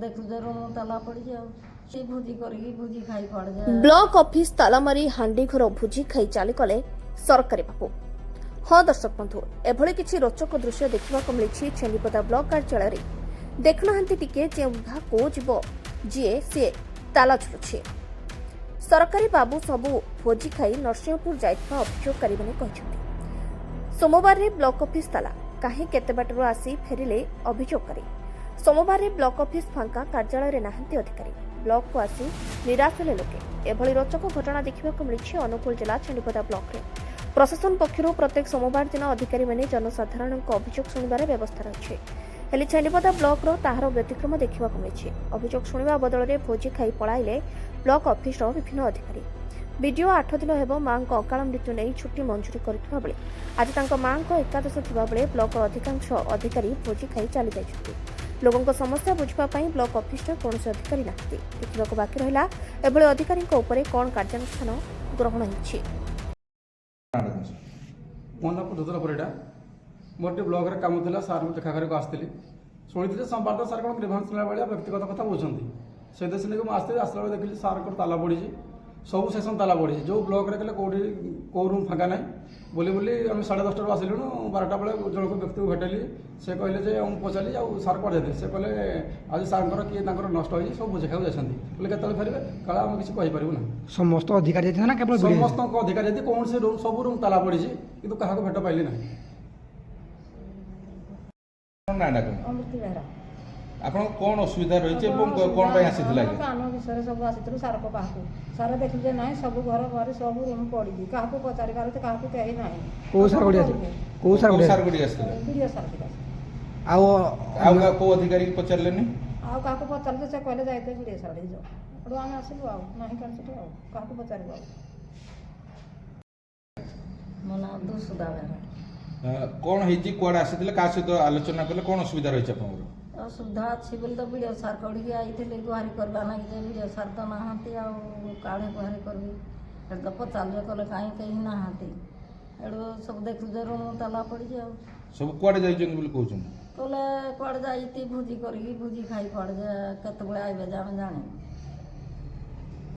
देखु जे रूम ताला पड़ी जाओ से भोजी करी भोजी खाई पड़ जाए। ब्लॉक ऑफिस तालामारी हांडी घर भोजी खाई चाली कले सरकारी बाबू। हाँ दर्शक बंधु एभली किछि रोचक दृश्य देखा मिली छेलीपदा ब्लॉक कार्यालय देखुना टिके जे विभाग को जीव जी सी ताला झुलुछि। सरकारी बाबू सबू भोजी खाई नरसिंहपुर जाइଥିବା अभियोगकारी माने कहछन्ति। सोमवार रे ब्लॉक ऑफिस ताला काहे केते बाटरो आसी फेरिले अभियोगकारी। सोमवार रे ब्लॉक ऑफिस फांका कार्यालय रे नाहंती अधिकारी ब्लॉक को आसी निराश हेले लोके। एभली रोचक घटना देखा मिली अनुगुल जिला छेलीपदा ब्लॉक रे प्रशासन पक्षर प्रत्येक सोमवार दिन अधिकारी माने जनसाधारण अभियोग शुणवार व्यवस्था रही हेले छेलीपदा ब्लॉक रो ताहार व्यतिक्रम देखा मिली। अभियोग शुणवा बदल में भोजी खाई पड़ाइले ब्लॉक ऑफिस विभिन्न अधिकारी। वीडियो 8 दिन हेब मां अकाल मृत्यु नहीं छुट्टी मंजूरी करथिबा बेले आज तांको मां एकादश थिबा बेले ब्लॉक अधिकांश अधिकारी भोजी खाई चली जाइछथि। लोगों समस्या बुझा ब्लॉक ऑफिस कौन अधिकारी ना देखा बाकी रहा एभली अधिकारी कौन कार्यानुष्ठान ग्रहण होती। मोर टे ब्लॉक रे काम थिला सार को देखा करके आस्थिली शुणी संवाद सार कौन ग्रीभांस भाया व्यक्तिगत कथा बुझे से देश नहीं आसते आसला देखिए सार को ताला पड़ी सब सेक्शन ताला पड़ी जो ब्लॉक रे कहले कौटी कौ रूम फाँका ना बोली बोली आम 10:30 आसलु 12टा बेले जन को व्यक्ति को भेटली से कहले जे पचारि सार पढ़े से कहले आज सार किए नष्ट हो सब बुझे खाऊ जाती बोले केतले फेरबे काला आम किसी कहीपर ना समस्त अधिकारी ना केवल समस्त अधिकारी कौन से रूम सब रूम ताला पड़ी कि क्या भेट पाइली ना। आपन कौन असुविधा रही कौन आसीथिला कान विषय सब आसी सार को पाखु सार देखिल जे नाही सब घर घर सब रूम पड़ी क्या पचारि पारे क्या कहीं ना को सार गुडी आसी को सार गुडी आसीथिला वीडियो सार को अधिकारी की पचारलेनी क्या पचारे से कहले जाते वीडियो सार जाओ आम आसलु आई क्या पचार मो ना दुसुदा बेहरा कौन होती कुआड़े आसी क्या सहित आलोचना कले कौन असुविधा रही आप असुविधा अच्छी बोले तो वीडियो सार कड़ी आई गुहारी करवा ना कि वीडियो सार तो नहांती काढ़े गुहारी करवी तो पचारे कले कहीं कहीं नहांती एडो सब देखु जे रूम ताला पड़ी जाओ सब कुआड़े जाइछन बोली कहउछन कहले कुआड़े जाइती भोजी करी भोजी खाई पड़ जाए केते बेले आइबे जे आमे जाने।